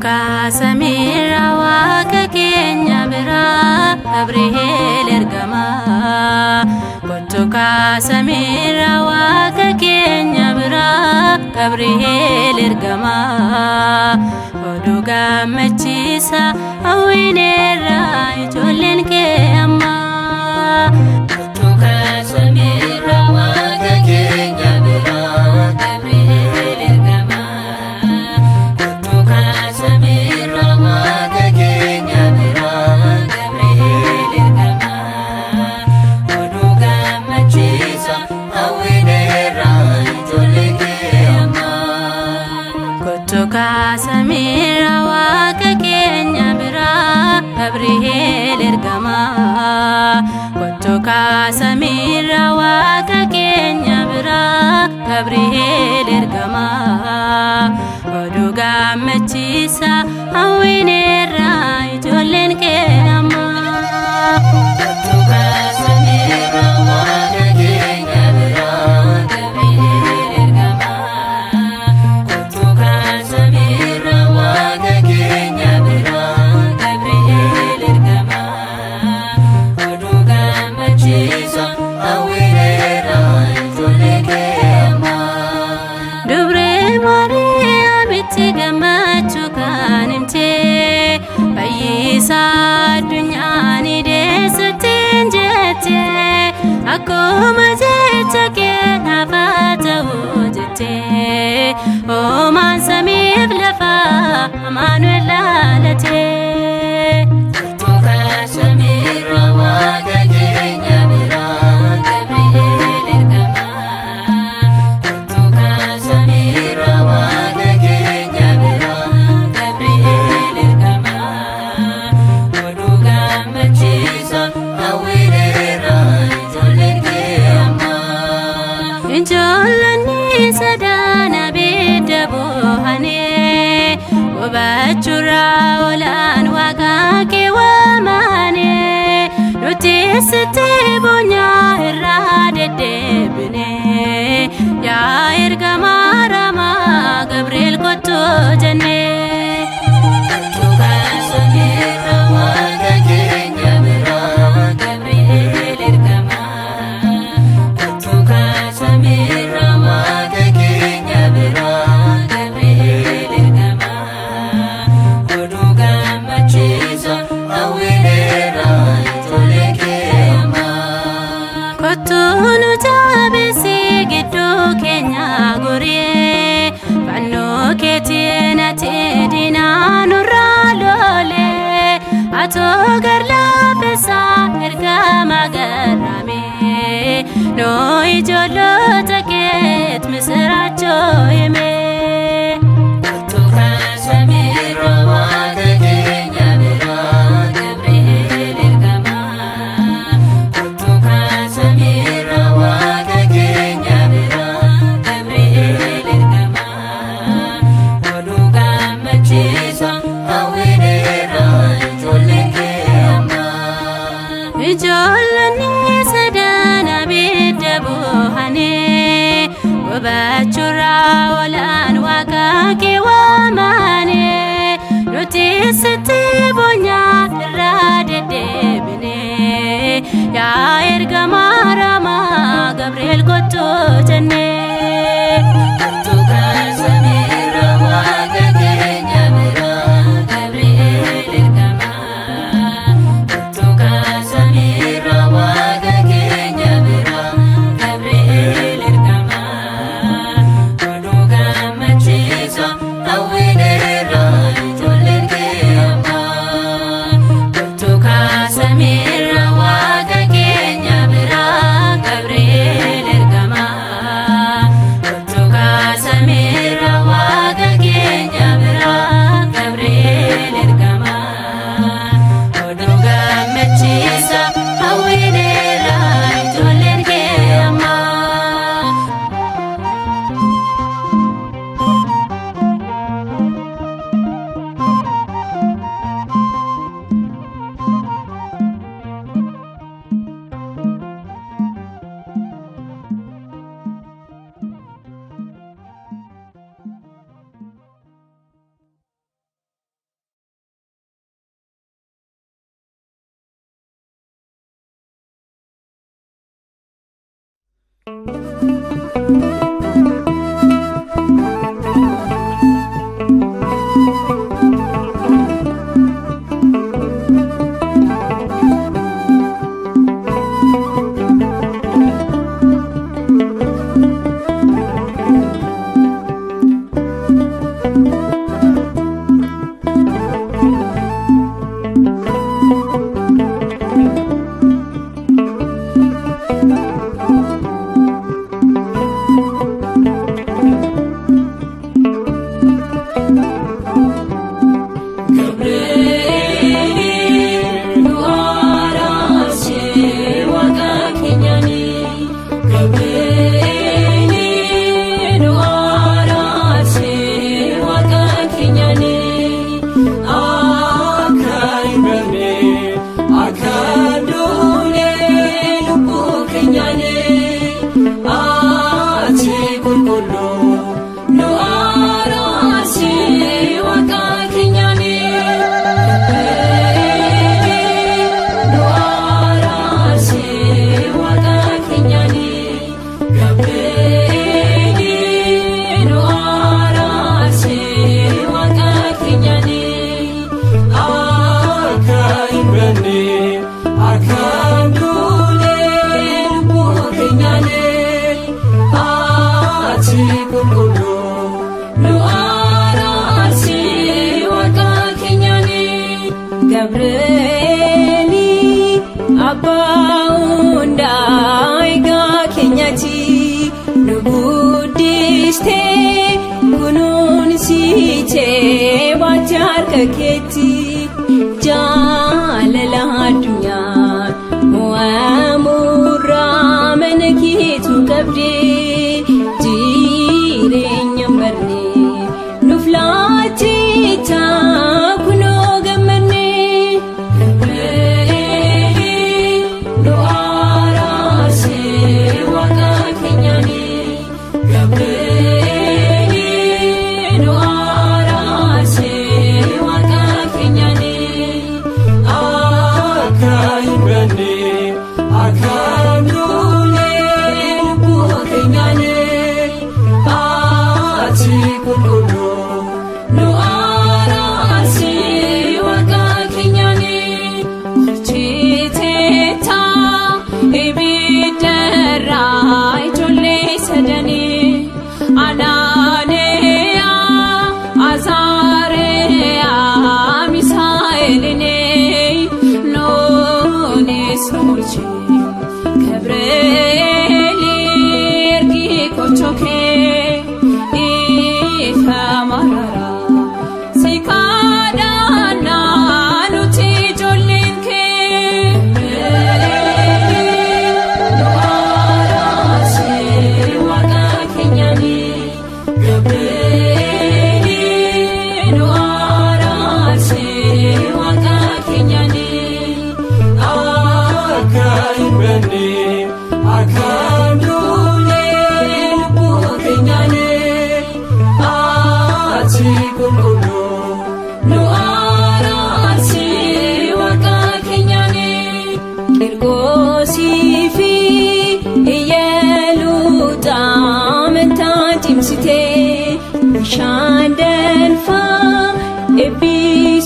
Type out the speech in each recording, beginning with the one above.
Samira waaqa keenya biraa Gabriel ergama. Samira waaqa keenya biraa Gabriel ergama. Oduu gammachiisa hawwineerra ijoolleen kee amma. Samira waaqa keenya biraa Gabriel ergama. Samira waaqa keenya biraa Gabriel ergama. Oduu gammachiisa hawwineerra ijoolleen kee amma. Samira waaqa keenya biraa Gabriel ergama. Samira waaqa keenya biraa Gabriel ergama. Oduu gammachiisa hawwineerra ijoolleen kee amma. Samira waaqa keenya biraa Gabriel ergama. Samira waaqa keenya biraa Gabriel ergama. Oduu gammachiisa hawwineerra ijoolleen kee amma. Dubree Maariyaamitti gammachuu kan himtee fayyisaa addunyaa ni deessittiin jettee akkuma jecha kee naaf haa ta'u jettee hoomaan samiif lafaa Amaanu'el laalatee. Samira waaqa keenya biraa Gabriel ergama. Samira waaqa keenya biraa Gabriel ergama. Oduu gammachiisa hawwineerra ijoolleen kee amma. Ijoollonni sadaan abidda boohanii hubachuurraa oolan waaqa kee waamanii nuti sitti boonyaa irraa deddeebinee yaa ergamaa ramaa Gabriel kottu jennee. Samira waaqa keenya biraa Gabriel ergama. Samira waaqa keenya biraa Gabriel ergama. Oduu gammachiisa hawwineerra ijoolleen kee amma. Kottu nu jabeessii gidduu keenya goree fannoo keetiin ati diinaa nurraa loolee atoo gar laafessaa ergama garraamee noo ijoollota keet misiraachoo himee. Samira waaqa keenya biraa Gabriel ergama. Samira waaqa keenya biraa Gabriel ergama. Oduu gammachiisa hawwineerra ijoolleen kee amma. Ijoollonni sadaan abidda boohanii hubachuurraa oolan waaqa kee waamanii nuti sitti boonyaa irraa deddeebinee yaa ergamaa ramaa Gabriel kottu jennee. Samira waaqa keenya biraa Gabriel ergama. Samira waaqa keenya biraa Gabriel ergama. Oduu gammachiisa hawwineerra ijoolleen kee amma. Samira waaqa keenya Keti jaalala addunyaa mu'amurra mana keetu qabdee jireenya barne nuuf laatita kunoo gammanne nu araarse waaqa keenyaani nu araarse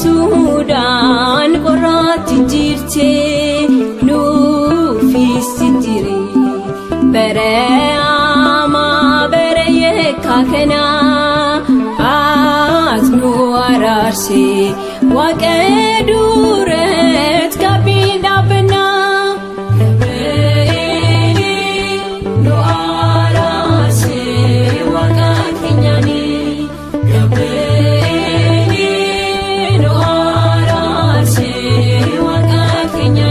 Sudan qorraatti jirte nuufis jire bare ama bare yekka kana as nu araarse waaqa duret gabbiin dhaabbannaa nu araarse waaqa keenyaani Kenya